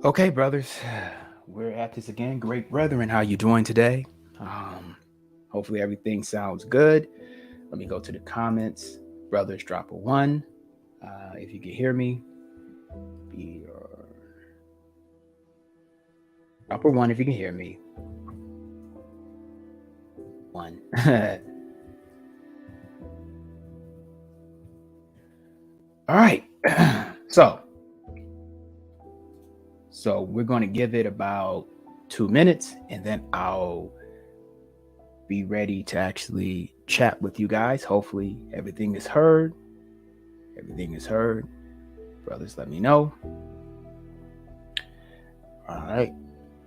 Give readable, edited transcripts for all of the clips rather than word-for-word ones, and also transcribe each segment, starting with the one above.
Okay, brothers, we're at this again. Great brethren, how you doing today? Hopefully everything sounds good. Let me go to the comments. Brothers, drop a one. If you can hear me, drop a one if you can hear me. One. All right. So we're going to give it about 2 minutes, and then I'll be ready to actually chat with you guys. Hopefully everything is heard. Brothers, let me know. All right.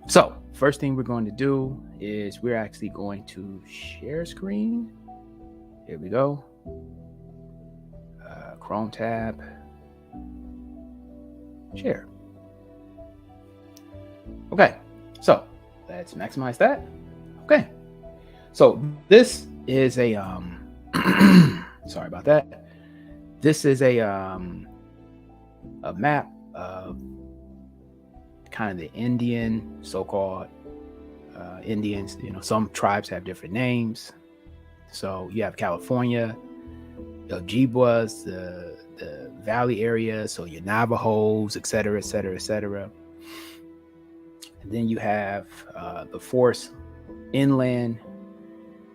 So first thing we're going to do is we're actually going to share screen. Here we go. Chrome tab. Share. Okay. So let's maximize that. Okay. So this is a sorry about that. This is a map of kind of the Indian, so-called Indians. You know, some tribes have different names. So you have California, Ojibwas, the valley area, so your Navajos, et cetera, et cetera, et cetera. And then you have the forced inland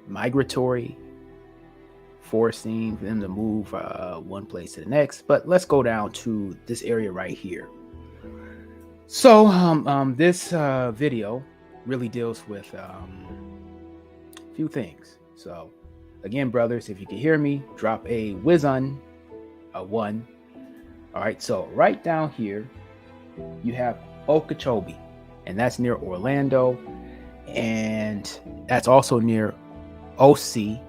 migratory, forcing them to move one place to the next. But let's go down to this area right here. So this video really deals with a few things. So again, brothers, if you can hear me, drop a whiz-on, a one. All right, so right down here, you have Okeechobee, and that's near Orlando, and that's also near Ocoee,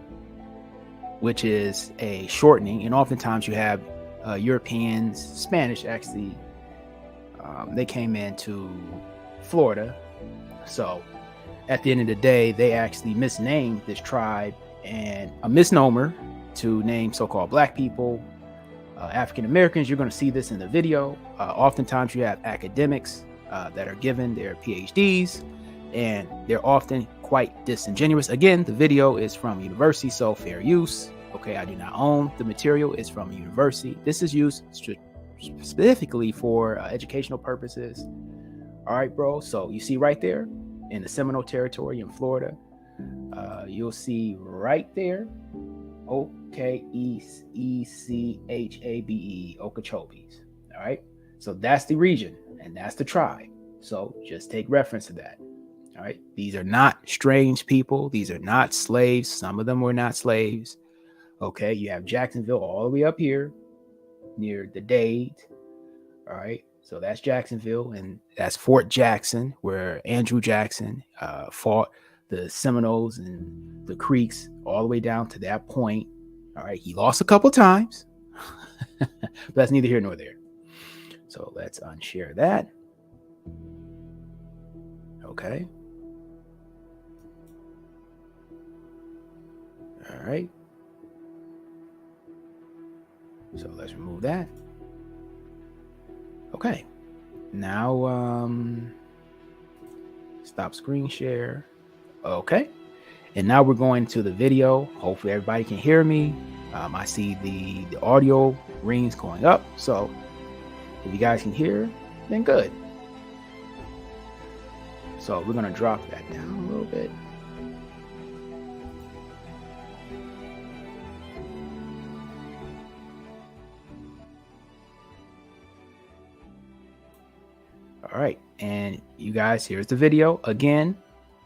which is a shortening. And oftentimes you have Europeans, Spanish actually, they came into Florida. So at the end of the day, they actually misnamed this tribe, and a misnomer to name so-called black people, African Americans. You're going to see this in the video. Oftentimes you have academics that are given their PhDs, and they're often quite disingenuous. Again, the video is from a university, so fair use. Okay, I do not own the material. It's from a university. This is used specifically for educational purposes. All right, bro. So you see right there in the Seminole territory in Florida, you'll see right there, Okeechabe, Okeechobees. All right. So that's the region and that's the tribe. So just take reference to that. All right. These are not strange people. These are not slaves. Some of them were not slaves. Okay. You have Jacksonville all the way up here near the Dade. All right. So that's Jacksonville, and that's Fort Jackson, where Andrew Jackson fought the Seminoles and the Creeks all the way down to that point. All right. He lost a couple times, but that's neither here nor there. So let's unshare that. Okay. All right. So let's remove that. Okay. Now, stop screen share. Okay. And now we're going to the video. Hopefully everybody can hear me. I see the audio rings going up. So if you guys can hear, then good. So we're going to drop that down a little bit. All right. And you guys, here's the video. Again,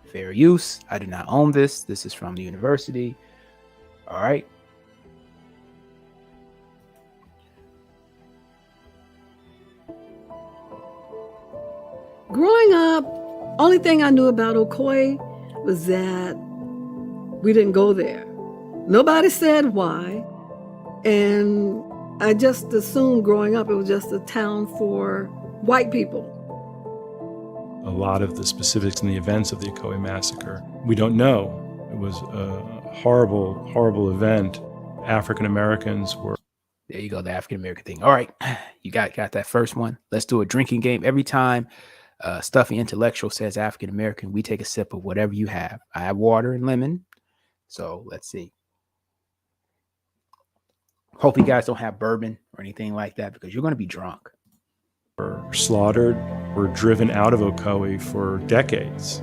fair use. I do not own this. This is from the university. All right. Growing up, only thing I knew about Ocoee was that we didn't go there. Nobody said why. And I just assumed growing up it was just a town for white people. A lot of the specifics and the events of the Ocoee massacre, we don't know. It was a horrible, horrible event. African Americans were... There you go, the African American thing. All right, you got that first one. Let's do a drinking game. Every time Stuffy Intellectual says African American, we take a sip of whatever you have. I have water and lemon. So let's see. Hope you guys don't have bourbon or anything like that because you're going to be drunk. Were slaughtered, were driven out of Ocoee for decades.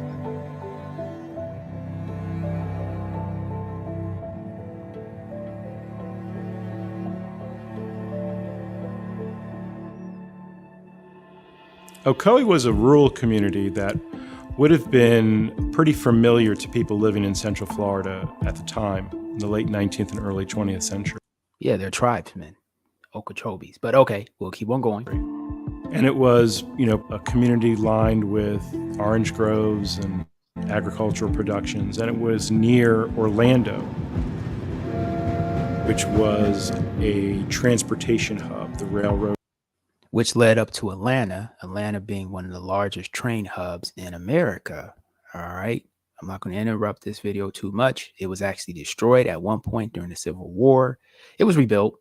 Ocoee was a rural community that would have been pretty familiar to people living in Central Florida at the time, in the late 19th and early 20th century. Yeah, they're tribesmen, Okeechobies. But okay, we'll keep on going. And it was, a community lined with orange groves and agricultural productions. And it was near Orlando, which was a transportation hub, the railroad. Which led up to Atlanta being one of the largest train hubs in America. All right. I'm not going to interrupt this video too much. It was actually destroyed at one point during the Civil War. It was rebuilt,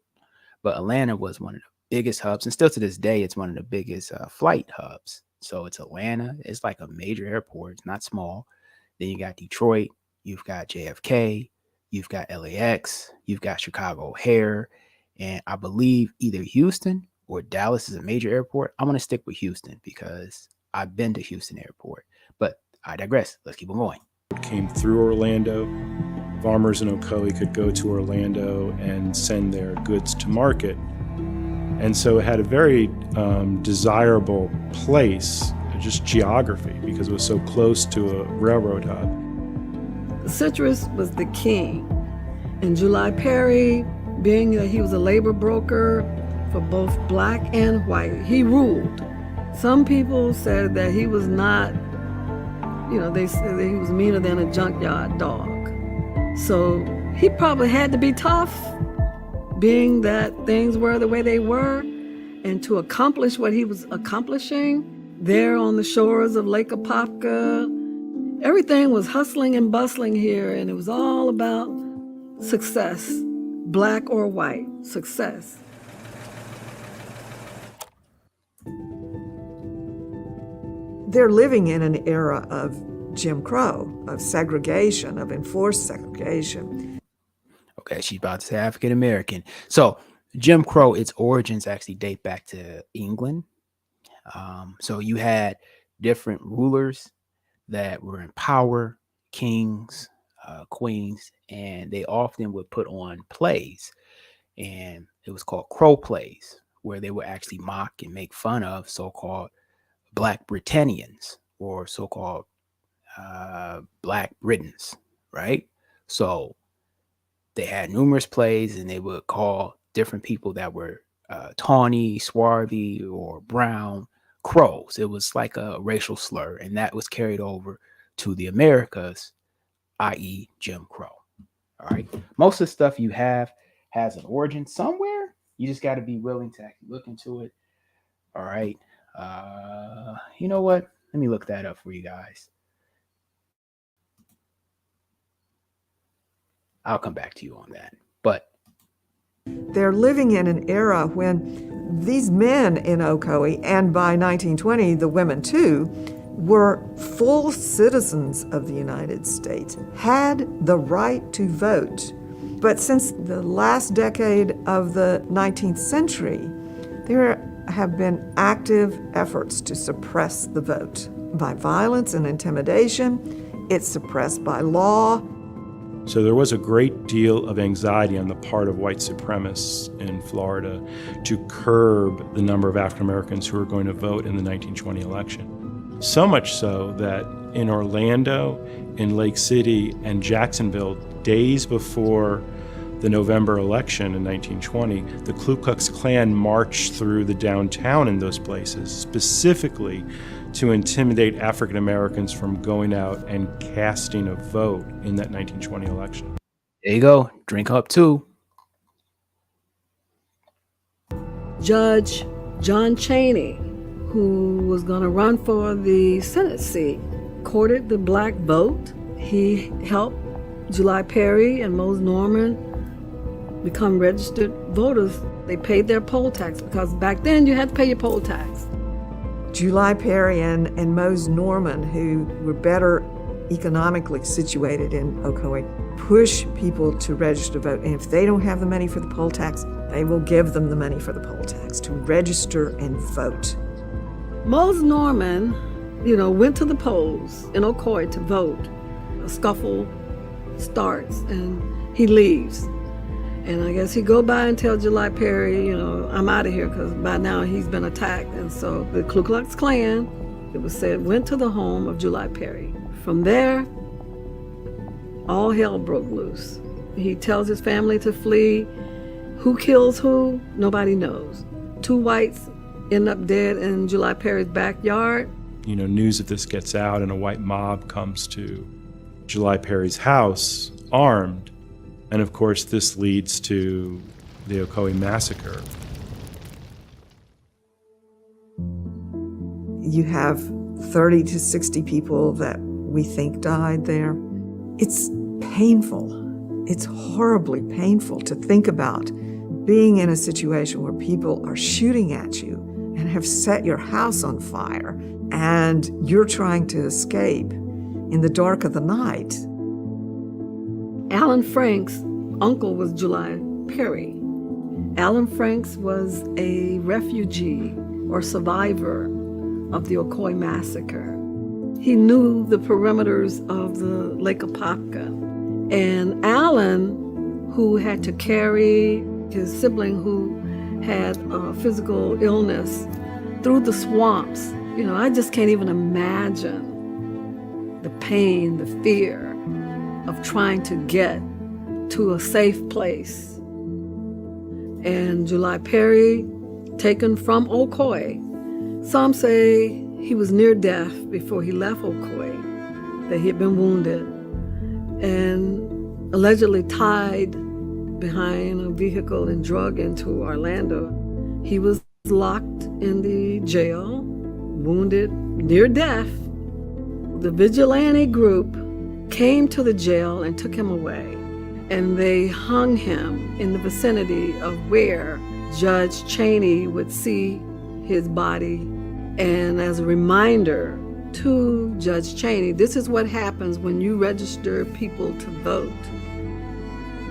but Atlanta was one of the biggest hubs. And still to this day, it's one of the biggest flight hubs. So it's Atlanta. It's like a major airport. It's not small. Then you got Detroit. You've got JFK. You've got LAX. You've got Chicago O'Hare. And I believe either Houston or Dallas is a major airport. I'm going to stick with Houston because I've been to Houston Airport. But I digress. Let's keep on going. It came through Orlando. Farmers in Ocoee could go to Orlando and send their goods to market. And so it had a very desirable place, just geography, because it was so close to a railroad hub. Citrus was the king. And July Perry, being that he was a labor broker for both black and white, he ruled. Some people said that he was not, they said that he was meaner than a junkyard dog. So he probably had to be tough, being that things were the way they were, and to accomplish what he was accomplishing there on the shores of Lake Apopka. Everything was hustling and bustling here, and it was all about success, black or white, success. They're living in an era of Jim Crow, of segregation, of enforced segregation. Okay, she's about to say African American. So Jim Crow, its origins actually date back to England. So you had different rulers that were in power, kings, queens, and they often would put on plays. And it was called Crow plays, where they would actually mock and make fun of so-called Black Britannians or so-called Black Britons, right? So they had numerous plays, and they would call different people that were tawny, swarthy, or brown crows. It was like a racial slur, and that was carried over to the Americas, i.e. Jim Crow. All right. Most of the stuff you have has an origin somewhere. You just got to be willing to actually look into it. All right. You know what? Let me look that up for you guys. I'll come back to you on that. But they're living in an era when these men in Ocoee, and by 1920, the women too, were full citizens of the United States, had the right to vote. But since the last decade of the 19th century, there have been active efforts to suppress the vote by violence and intimidation. It's suppressed by law. So there was a great deal of anxiety on the part of white supremacists in Florida to curb the number of African Americans who were going to vote in the 1920 election. So much so that in Orlando, in Lake City, and Jacksonville, days before the November election in 1920, the Ku Klux Klan marched through the downtown in those places, specifically to intimidate African Americans from going out and casting a vote in that 1920 election. There you go. Drink up too. Judge John Chaney, who was going to run for the Senate seat, courted the black vote. He helped July Perry and Mose Norman become registered voters. They paid their poll tax because back then you had to pay your poll tax. July Perry and Mose Norman, who were better economically situated in Ocoee, push people to register to vote. And if they don't have the money for the poll tax, they will give them the money for the poll tax to register and vote. Mose Norman, went to the polls in Ocoee to vote. A scuffle starts and he leaves. And I guess he go by and tell July Perry, I'm out of here, because by now he's been attacked. And so the Ku Klux Klan, it was said, went to the home of July Perry. From there, all hell broke loose. He tells his family to flee. Who kills who? Nobody knows. 2 whites end up dead in July Perry's backyard. News of this gets out and a white mob comes to July Perry's house, armed. And of course, this leads to the Ocoee massacre. You have 30 to 60 people that we think died there. It's painful. It's horribly painful to think about being in a situation where people are shooting at you and have set your house on fire, and you're trying to escape in the dark of the night. Alan Franks' uncle was July Perry. Alan Franks was a refugee or survivor of the Ocoee massacre. He knew the perimeters of the Lake Apopka. And Alan, who had to carry his sibling who had a physical illness through the swamps, I just can't even imagine the pain, the fear of trying to get to a safe place. And July Perry, taken from Ocoee, some say he was near death before he left Ocoee, that he had been wounded, and allegedly tied behind a vehicle and drug into Orlando. He was locked in the jail, wounded, near death. The vigilante group came to the jail and took him away, and they hung him in the vicinity of where Judge Cheney would see his body. And as a reminder to Judge Cheney, this is what happens when you register people to vote.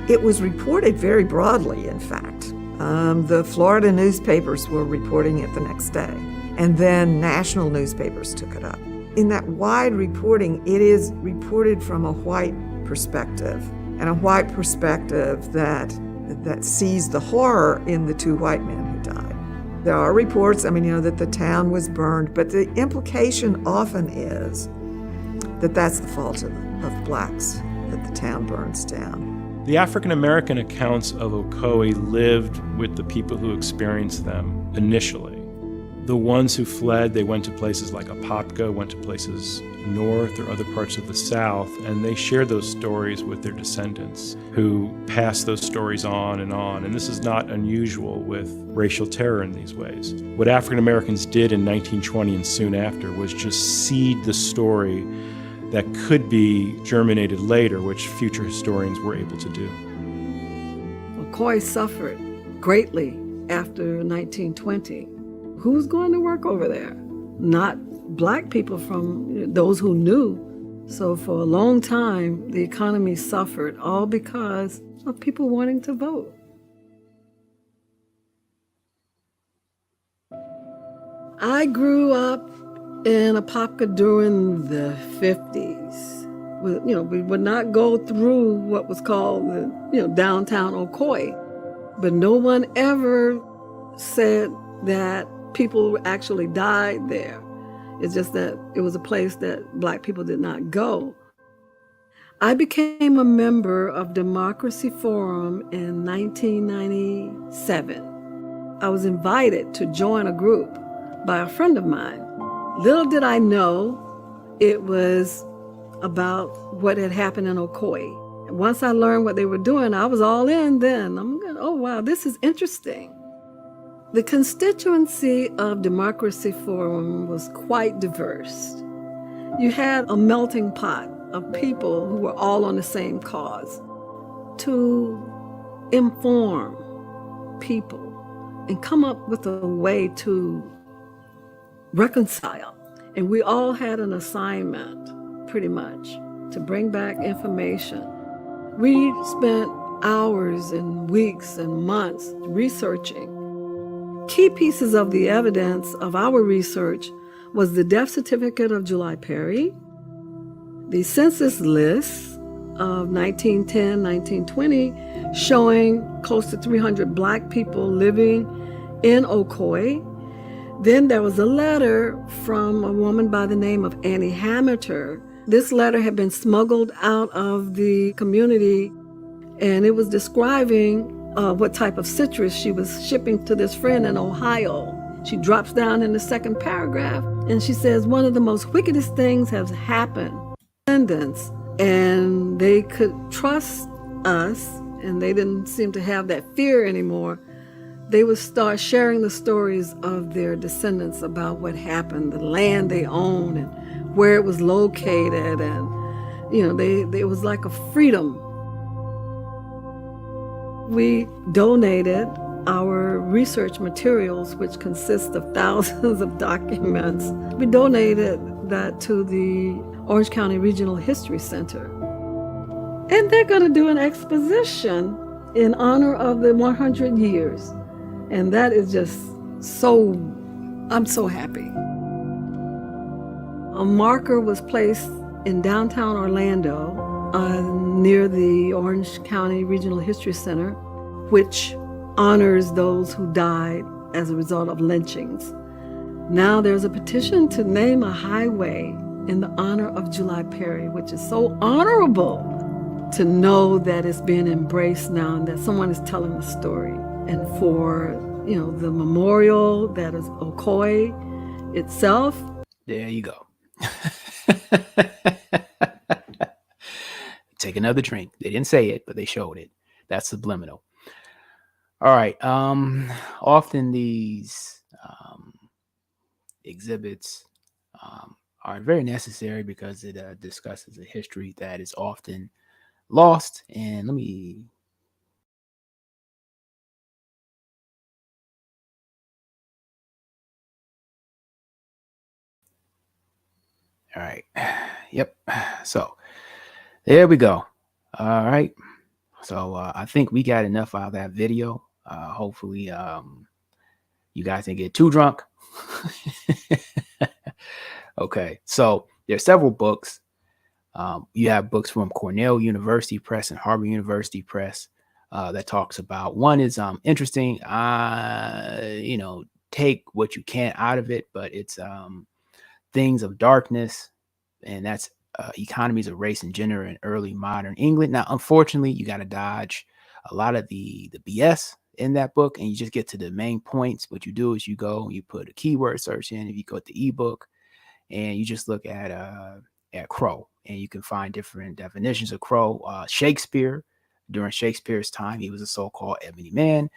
It was reported very broadly, in fact. The Florida newspapers were reporting it the next day, and then national newspapers took it up. In that wide reporting, it is reported from a white perspective, and a white perspective that sees the horror in the 2 white men who died. There are reports, that the town was burned, but the implication often is that that's the fault of blacks, that the town burns down. The African American accounts of Ocoee lived with the people who experienced them initially. The ones who fled, they went to places like Apopka, went to places north or other parts of the South, and they shared those stories with their descendants who passed those stories on. And this is not unusual with racial terror in these ways. What African Americans did in 1920 and soon after was just seed the story that could be germinated later, which future historians were able to do. Ocoee suffered greatly after 1920. Who's going to work over there? Not black people from those who knew. So for a long time, the economy suffered, all because of people wanting to vote. I grew up in Apopka during the 50s. We would not go through what was called the downtown Ocoee, but no one ever said that people actually died there. It's just that it was a place that black people did not go. I became a member of Democracy Forum in 1997. I was invited to join a group by a friend of mine. Little did I know it was about what had happened in Ocoee. Once I learned what they were doing, I was all in then. I'm going, oh wow, this is interesting. The constituency of Democracy Forum was quite diverse. You had a melting pot of people who were all on the same cause, to inform people and come up with a way to reconcile. And we all had an assignment, pretty much, to bring back information. We spent hours and weeks and months researching. Key pieces of the evidence of our research was the death certificate of July Perry, the census list of 1910, 1920, showing close to 300 Black people living in Ocoee. Then there was a letter from a woman by the name of Annie Hamilton. This letter had been smuggled out of the community, and it was describing what type of citrus she was shipping to this friend in Ohio. She drops down in the second paragraph, and she says, one of the most wickedest things has happened. And they could trust us, and they didn't seem to have that fear anymore. They would start sharing the stories of their descendants about what happened, the land they owned, and where it was located, and it was like a freedom. We donated our research materials, which consist of thousands of documents. We donated that to the Orange County Regional History Center. And they're going to do an exposition in honor of the 100 years. And that is just I'm so happy. A marker was placed in downtown Orlando near the Orange County Regional History Center, which honors those who died as a result of lynchings. Now there's a petition to name a highway in the honor of July Perry, which is so honorable to know that it's being embraced now and that someone is telling the story. And for, the memorial that is Ocoee itself. There you go. Take another drink. They didn't say it, but they showed it. That's subliminal. All right. Often these exhibits are very necessary because it discusses a history that is often lost. And let me all right. Yep. So there we go. All right. So I think we got enough out of that video. Hopefully you guys didn't get too drunk. Okay. So there are several books. You have books from Cornell University Press and Harvard University Press that talks about, one is interesting. Take what you can out of it, but it's Things of Darkness, and that's Economies of Race and Gender in Early Modern England. Now, unfortunately, you got to dodge a lot of the BS in that book, and you just get to the main points. What you do is you go and you put a keyword search in. If you go to the ebook and you just look at Crow, and you can find different definitions of Crow. Shakespeare, during Shakespeare's time, he was a so-called ebony man.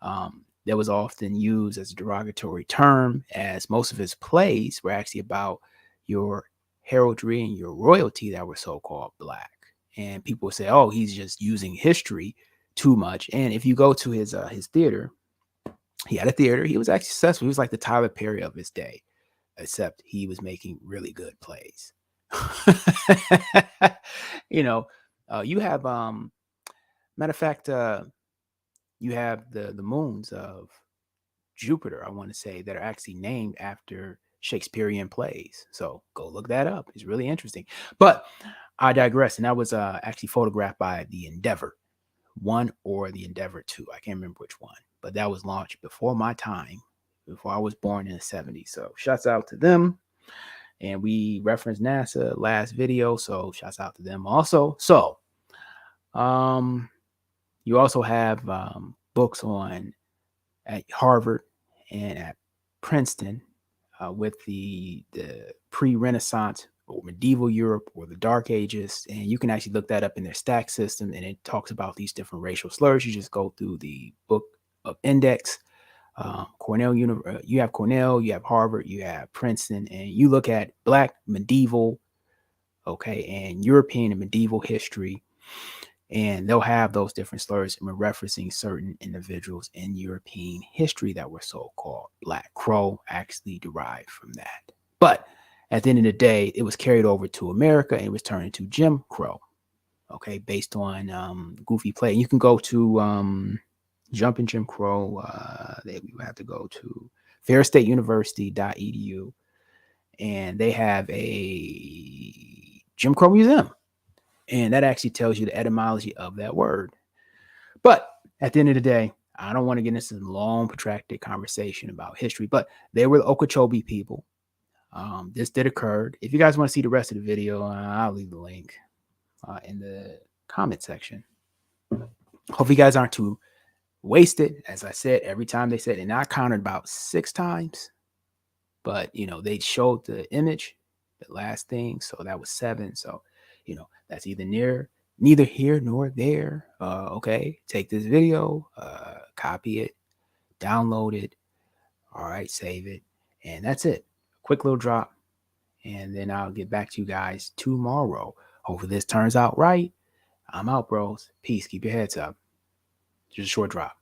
That was often used as a derogatory term, as most of his plays were actually about your heraldry and your royalty that were so-called Black. And people say, oh, he's just using history too much. And if you go to his theater, he had a theater. He was actually successful. He was like the Tyler Perry of his day, except he was making really good plays. You have, matter of fact, you have the moons of Jupiter, I want to say, that are actually named after Shakespearean plays. So go look that up. It's really interesting. But I digress. And that was actually photographed by the Endeavor 1 or the Endeavor 2. I can't remember which one, but that was launched before my time, before I was born in the 70s. So shouts out to them. And we referenced NASA last video, so shouts out to them also. So you also have books on at Harvard and at Princeton with the pre-Renaissance or medieval Europe or the Dark Ages. And you can actually look that up in their stack system, and it talks about these different racial slurs. You just go through the book of index. You have Cornell, you have Harvard, you have Princeton, and you look at Black medieval, and European and medieval history. And they'll have those different slurs and referencing certain individuals in European history that were so-called Black. Crow actually derived from that. But at the end of the day, it was carried over to America and it was turned into Jim Crow, okay, based on goofy play. You can go to Jumping Jim Crow. You have to go to fairstateuniversity.edu, and they have a Jim Crow museum. And that actually tells you the etymology of that word. But at the end of the day, I don't want to get into some long, protracted conversation about history, but they were the Okeechobee people. This did occur. If you guys want to see the rest of the video, I'll leave the link in the comment section. Hope you guys aren't too wasted. As I said, every time they said, and I counted about 6 times, but they showed the image, the last thing, so that was 7. So that's neither here nor there. Okay, take this video, copy it, download it, all right, save it, and that's it. Quick little drop, and then I'll get back to you guys tomorrow. Hopefully this turns out right. I'm out, bros. Peace. Keep your heads up. Just a short drop.